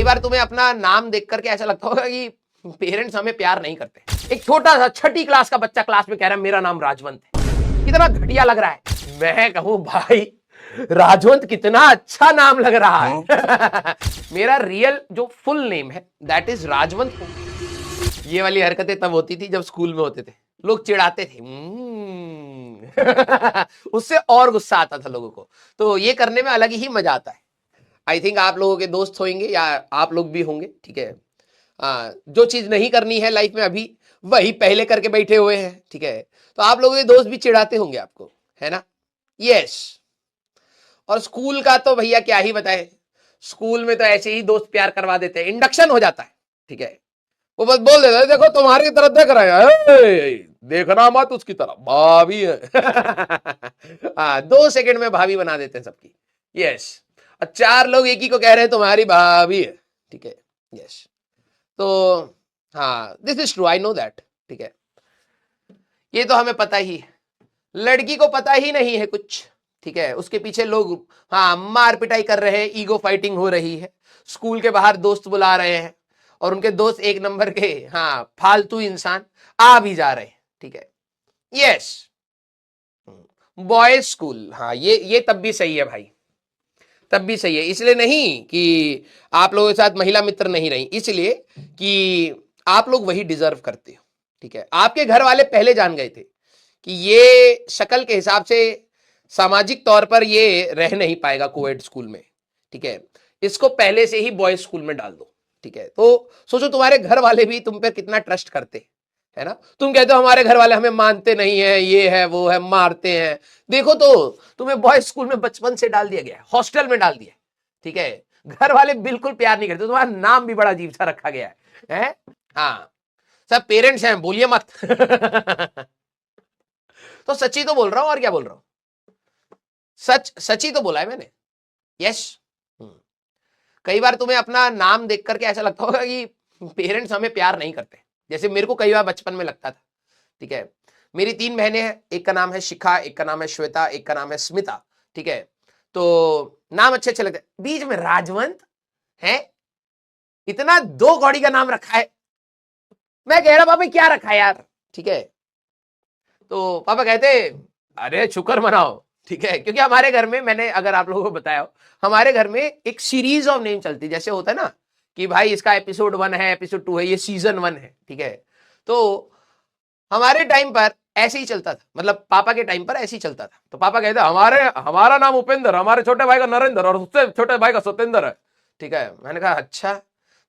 बार तुम्हें अपना नाम देख करके ऐसा लगता होगा कि पेरेंट्स हमें प्यार नहीं करते। एक छोटा सा छठी क्लास का बच्चा क्लास में कह रहा है मेरा नाम राजवंत है, कितना घटिया लग रहा है। मैं कहूं भाई राजवंत कितना अच्छा नाम लग रहा है। मेरा रियल जो फुल नेम है दैट इज राजवंत। ये वाली हरकतें तब होती थी जब स्कूल में होते थे, लोग चिढ़ाते थे। उससे और गुस्सा आता था लोगों को, तो ये करने में अलग ही मजा आता है। आई थिंक आप लोगों के दोस्त होंगे या आप लोग भी होंगे, ठीक है। जो चीज नहीं करनी है लाइफ में अभी वही पहले करके बैठे हुए हैं, ठीक है। तो आप लोगों के दोस्त भी चिढ़ाते होंगे आपको, है ना। यस। और स्कूल का तो भैया क्या ही बताए, स्कूल में तो ऐसे ही दोस्त प्यार करवा देते हैं, इंडक्शन हो जाता है, ठीक है। वो बस बोल देता है देखो तुम्हारी तरफ देख रहे हैं, देखना मत उसकी तरफ, भाभी है। 2 सेकंड में भाभी बना देते हैं सबकी। यस। और 4 लोग एक ही को कह रहे हैं तुम्हारी भाभी है, ठीक है। यस। तो हाँ, this is true, I know that, ठीक है। ये तो हमें पता ही है, लड़की को पता ही नहीं है कुछ, ठीक है। उसके पीछे लोग हाँ मार पिटाई कर रहे हैं, ईगो फाइटिंग हो रही है, स्कूल के बाहर दोस्त बुला रहे हैं और उनके दोस्त एक नंबर के हाँ फालतू इंसान आ भी जा रहे हैं, ठीक है। यस। बॉयज स्कूल, हाँ ये तब भी सही है भाई, तब भी सही है। इसलिए नहीं कि आप लोगों के साथ महिला मित्र नहीं रही, इसलिए कि आप लोग वही डिजर्व करते हो, ठीक है। आपके घर वाले पहले जान गए थे कि ये शक्ल के हिसाब से सामाजिक तौर पर ये रह नहीं पाएगा कोएड स्कूल में, ठीक है। इसको पहले से ही बॉयज स्कूल में डाल दो, ठीक है। तो सोचो तुम्हारे घर वाले भी तुम पे कितना ट्रस्ट करते है ना। तुम कहते हो हमारे घर वाले हमें मानते नहीं है, ये है वो है, मारते हैं। देखो तो तुम्हें बॉयज स्कूल में बचपन से डाल दिया गया है, हॉस्टल में डाल दिया, ठीक है। घर वाले बिल्कुल प्यार नहीं करते, तुम्हारा नाम भी बड़ा अजीब सा रखा गया है? हाँ, सब पेरेंट्स हैं, बोलिए मत। तो सच्ची तो बोल रहा हूं, और क्या बोल रहा हूं, सच्ची तो बोला है मैंने। यस। कई बार तुम्हें अपना नाम देख करके ऐसा लगता होगा कि पेरेंट्स हमें प्यार नहीं करते, जैसे मेरे को कई बार बचपन में लगता था, ठीक है। मेरी 3 बहनें हैं, एक का नाम है शिखा, एक का नाम है श्वेता, एक का नाम है स्मिता, ठीक है। तो नाम अच्छे अच्छे लगते हैं, बीच में राजवंत है, इतना 2 कौड़ी का नाम रखा है। मैं कह रहा पापा क्या रखा है यार, ठीक है। तो पापा कहते अरे शुक्र मनाओ, ठीक है। क्योंकि हमारे घर में, मैंने अगर आप लोगों को बताया हो, हमारे घर में एक सीरीज ऑफ नेम चलती, जैसे होता है ना कि भाई इसका एपिसोड 1 है, एपिसोड 2 है, ये सीजन 1 है, ठीक है। तो हमारे टाइम पर ऐसे ही चलता था, मतलब पापा के टाइम पर ऐसे ही चलता था। तो पापा कहते हमारा नाम उपेंद्र, हमारे छोटे भाई का नरेंद्र और उससे छोटे भाई का सत्येंद्र है, ठीक है। मैंने कहा अच्छा,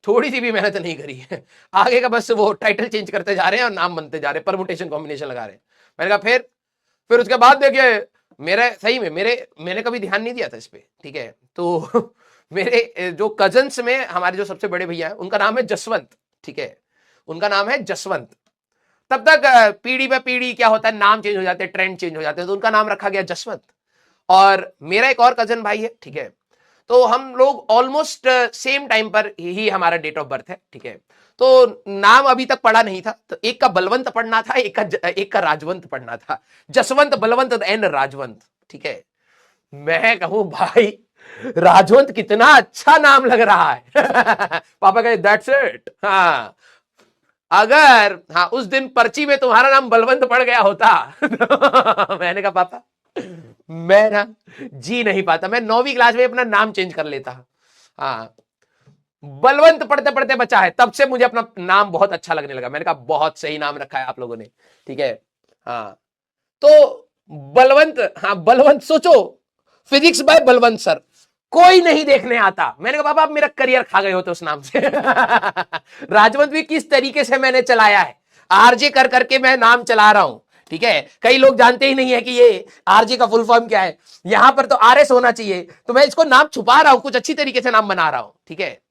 थोड़ी सी भी मेहनत नहीं करी है, आगे का बस वो टाइटल चेंज करते जा रहे हैं और नाम बनते जा रहे हैं, परमुटेशन कॉम्बिनेशन लगा रहे हैं। मैंने कहा फिर उसके बाद देखिए मेरे सही में मैंने कभी ध्यान नहीं दिया था इस पे, ठीक है। तो मेरे जो कजन्स में हमारे जो सबसे बड़े भैया हैं उनका नाम है जसवंत, ठीक है। उनका नाम है जसवंत। तब तक पीढ़ी पे पीढ़ी क्या होता है, नाम चेंज हो जाते हैं, ट्रेंड चेंज हो जाते हैं, तो उनका नाम रखा गया जसवंत। और मेरा एक और कजन भाई है, ठीक है। तो हम लोग ऑलमोस्ट सेम टाइम पर ही हमारा डेट ऑफ बर्थ है, ठीक है। तो नाम अभी तक पढ़ा नहीं था, तो एक का बलवंत पढ़ना था, एक का राजवंत पढ़ना था, जसवंत बलवंत एंड राजवंत, ठीक है। मैं कहूं भाई राजवंत कितना अच्छा नाम लग रहा है। पापा कहे दैट्स इट। हाँ, अगर हाँ उस दिन पर्ची में तुम्हारा नाम बलवंत पड़ गया होता, तो मैंने कहा पापा मैं ना जी नहीं पाता, मैं 9वीं क्लास में अपना नाम चेंज कर लेता। हाँ, बलवंत पढ़ते पढ़ते बचा है, तब से मुझे अपना नाम बहुत अच्छा लगने लगा। मैंने कहा बहुत सही नाम रखा है आप लोगों ने, ठीक है। हाँ, तो बलवंत, हाँ बलवंत, सोचो फिजिक्स बाय बलवंत सर, कोई नहीं देखने आता। मैंने कहा पापा आप मेरा करियर खा गए होते उस नाम से। राजवंत भी किस तरीके से मैंने चलाया है, आरजे कर करके मैं नाम चला रहा हूं, ठीक है। कई लोग जानते ही नहीं है कि ये आरजे का फुल फॉर्म क्या है, यहां पर तो आरएस होना चाहिए, तो मैं इसको नाम छुपा रहा हूं, कुछ अच्छी तरीके से नाम बना रहा हूं, ठीक है।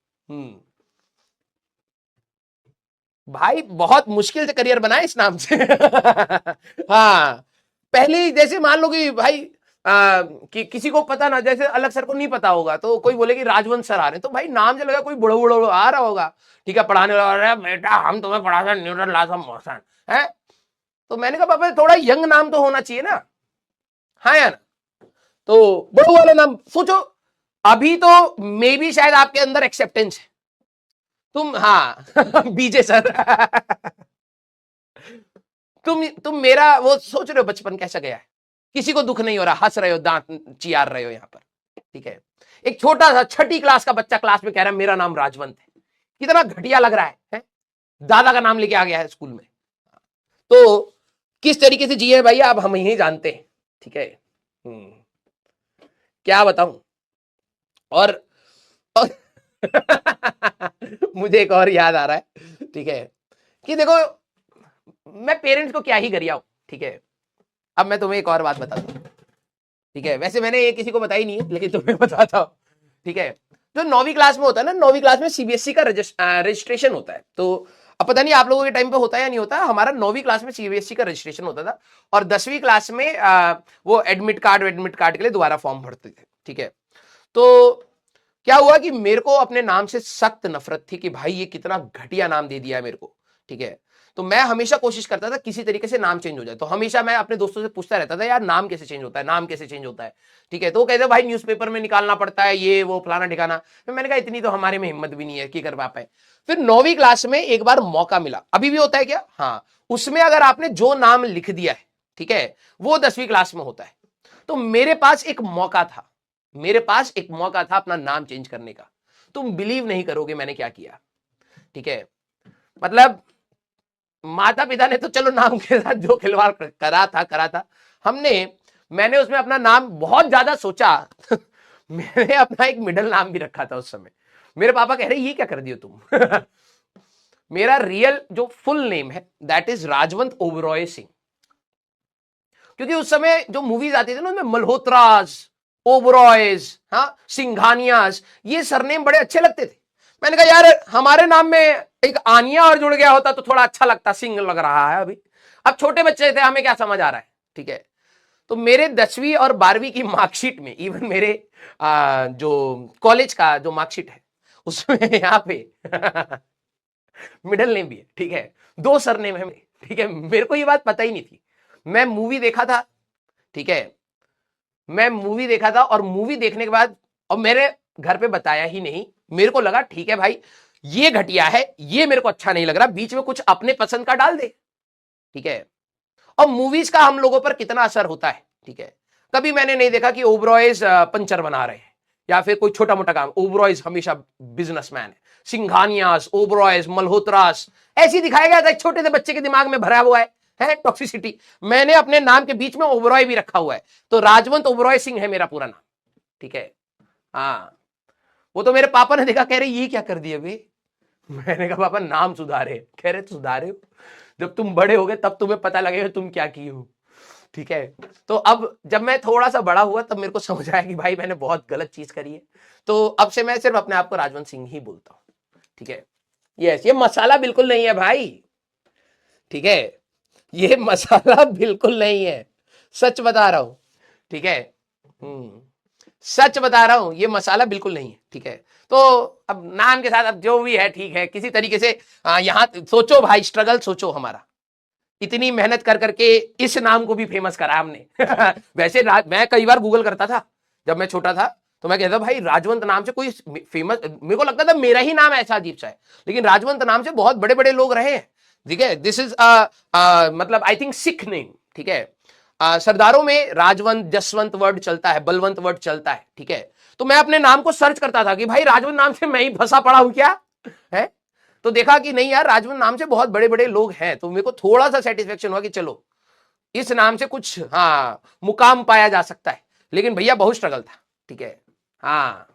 भाई बहुत मुश्किल से करियर बना है इस नाम से। हाँ, पहले जैसे मान लो कि भाई कि किसी को पता ना, जैसे अलग सर को नहीं पता होगा तो कोई बोले कि राजवंत सर आ रहे हैं, तो भाई नाम चलेगा कोई बुढ़ा बुढ़ा आ रहा होगा, ठीक है, पढ़ाने वाला, बेटा हम तुम्हें पढ़ा न्यूटन लॉस ऑफ मोशन है। तो मैंने कहा पापा थोड़ा यंग नाम तो होना चाहिए ना, हाँ या ना। तो बड़ो वाला नाम सोचो, अभी तो मे भी शायद आपके अंदर एक्सेप्टेंस है, तुम, हाँ बीजे सर तुम मेरा वो सोच रहे हो बचपन कैसा गया है, किसी को दुख नहीं हो रहा, हंस रहे हो, दांत चियार रहे हो यहां पर, ठीक है। एक छोटा सा छठी क्लास का बच्चा क्लास में कह रहा है मेरा नाम राजवंत है, कितना घटिया लग रहा है? दादा का नाम लेके आ गया है स्कूल में। तो किस तरीके से जिए भैया अब हम ही जानते हैं, ठीक है। क्या बताऊं। और, और मुझे एक और याद आ रहा है, ठीक है, कि देखो मैं पेरेंट्स को क्या ही गरियाऊं, ठीक है। अब मैं तुम्हें एक और बात बताता हूं, ठीक है, वैसे मैंने ये किसी को बताई नहीं है लेकिन तुम्हें बताता हूं, ठीक है। जो 9वीं क्लास में होता है ना, 9वीं क्लास में सीबीएसई का रजिस्ट्रेशन होता है। तो अब पता नहीं आप लोगों के टाइम पे होता है या नहीं होता, हमारा 9वीं क्लास में सीबीएसई का रजिस्ट्रेशन होता था, और 10वीं क्लास में वो एडमिट कार्ड के लिए दोबारा फॉर्म भरते थे, ठीक है। तो क्या हुआ कि मेरे को अपने नाम से सख्त नफरत थी कि भाई ये कितना घटिया नाम दे दिया है मेरे को, ठीक है। तो मैं हमेशा कोशिश करता था किसी तरीके से नाम चेंज हो जाए। तो हमेशा मैं अपने दोस्तों से पूछता रहता था यार नाम कैसे चेंज होता है, नाम कैसे चेंज होता है, ठीक है। तो वो कहते भाई न्यूज़पेपर में निकालना पड़ता है, ये वो फलाना ठिकाना। फिर मैंने कहा इतनी तो हमारे में हिम्मत भी नहीं है कि कर पाए। फिर 9वीं क्लास में एक बार मौका मिला, अभी भी होता है क्या, हाँ, उसमें अगर आपने जो नाम लिख दिया है, ठीक है, वो 10वीं क्लास में होता है। तो मेरे पास एक मौका था, मेरे पास एक मौका था अपना नाम चेंज करने का। तुम बिलीव नहीं करोगे मैंने क्या किया, ठीक है। मतलब माता पिता ने तो चलो नाम के साथ जो खिलवाड़ करा था हमने, मैंने उसमें अपना नाम बहुत ज्यादा सोचा मैंने अपना एक मिडिल नाम भी रखा था उस समय। मेरे पापा कह रहे ये क्या कर दियो तुम मेरा रियल जो फुल नेम है दैट इज राजवंत ओबरॉय सिंह। क्योंकि उस समय जो मूवीज आती थी ना उनमें मल्होत्रास, ओबरॉयज, हाँ, सिंघानियास, ये सरनेम बड़े अच्छे लगते थे। मैंने कहा यार हमारे नाम में एक आनिया और जुड़ गया होता तो थोड़ा अच्छा लगता, सिंह लग रहा है अभी। अब छोटे बच्चे थे, हमें क्या समझ आ रहा है, ठीक है। तो मेरे 10वीं और 12वीं की मार्कशीट में, इवन मेरे जो कॉलेज का जो मार्कशीट है उसमें यहाँ पे मिडिल नेम भी है, ठीक है, 2 सरनेम है, ठीक है। मेरे को ये बात पता ही नहीं थी। मैं मूवी देखा था, ठीक है, मैं मूवी देखा था, और मूवी देखने के बाद और मेरे घर पे बताया ही नहीं। मेरे को लगा ठीक है भाई ये घटिया है, ये मेरे को अच्छा नहीं लग रहा, बीच में कुछ अपने पसंद का डाल दे, ठीक है। और मूवीज का हम लोगों पर कितना असर होता है, ठीक है। कभी मैंने नहीं देखा कि ओबरॉयज पंचर बना रहे हैं या फिर कोई छोटा मोटा काम, ओबरॉयज हमेशा बिजनेसमैन है, सिंघानियास, ओबरॉयज, मल्होत्रास, ऐसी दिखाया गया था, एक छोटे से बच्चे के दिमाग में भरा हुआ है टॉक्सिसिटी। मैंने अपने नाम के बीच में ओबरॉय भी रखा हुआ है, तो राजवंत ओबरॉय सिंह है मेरा पूरा नाम, ठीक है। हाँ, वो तो मेरे पापा ने देखा, कह रहे ये क्या कर दिया बे। मैंने कहा पापा नाम सुधारे, कह रहे सुधारे, जब तुम बड़े हो गए तब तुम्हें पता लगेगा तुम क्या किए हो, ठीक है। तो अब जब मैं थोड़ा सा बड़ा हुआ तब मेरे को समझ आया कि भाई मैंने बहुत गलत चीज करी है। तो अब से मैं सिर्फ अपने आप को राजवंत सिंह ही बोलता हूं, ठीक है। यस, ये मसाला बिल्कुल नहीं है भाई, ठीक है, ये मसाला बिल्कुल नहीं है, सच बता रहा हूं, ठीक है। सच बता रहा हूं, ये मसाला बिल्कुल नहीं है, ठीक है। तो अब नाम के साथ अब जो भी है ठीक है, किसी तरीके से यहां सोचो भाई, स्ट्रगल सोचो हमारा, इतनी मेहनत कर करके इस नाम को भी फेमस करा हमने वैसे मैं कई बार गूगल करता था जब मैं छोटा था, तो मैं कहता भाई राजवंत नाम से कोई फेमस, मेरे को लगता था मेरा ही नाम ऐसा अजीब सा है, लेकिन राजवंत नाम से बहुत बड़े बड़े लोग रहे हैं, ठीक है। दिस इज मतलब आई थिंक सिख नेम, ठीक है। सरदारों में राजवंत, जसवंत वर्ड चलता है, बलवंत वर्ड चलता है, ठीक है। तो मैं अपने नाम को सर्च करता था कि भाई राजवंत नाम से मैं ही फंसा पड़ा हूं क्या है। तो देखा कि नहीं यार, राजवंत नाम से बहुत बड़े बड़े लोग हैं, तो मेरे को थोड़ा सा सेटिस्फेक्शन हुआ कि चलो इस नाम से कुछ हाँ मुकाम पाया जा सकता है। लेकिन भैया बहुत स्ट्रगल था, ठीक है। हाँ,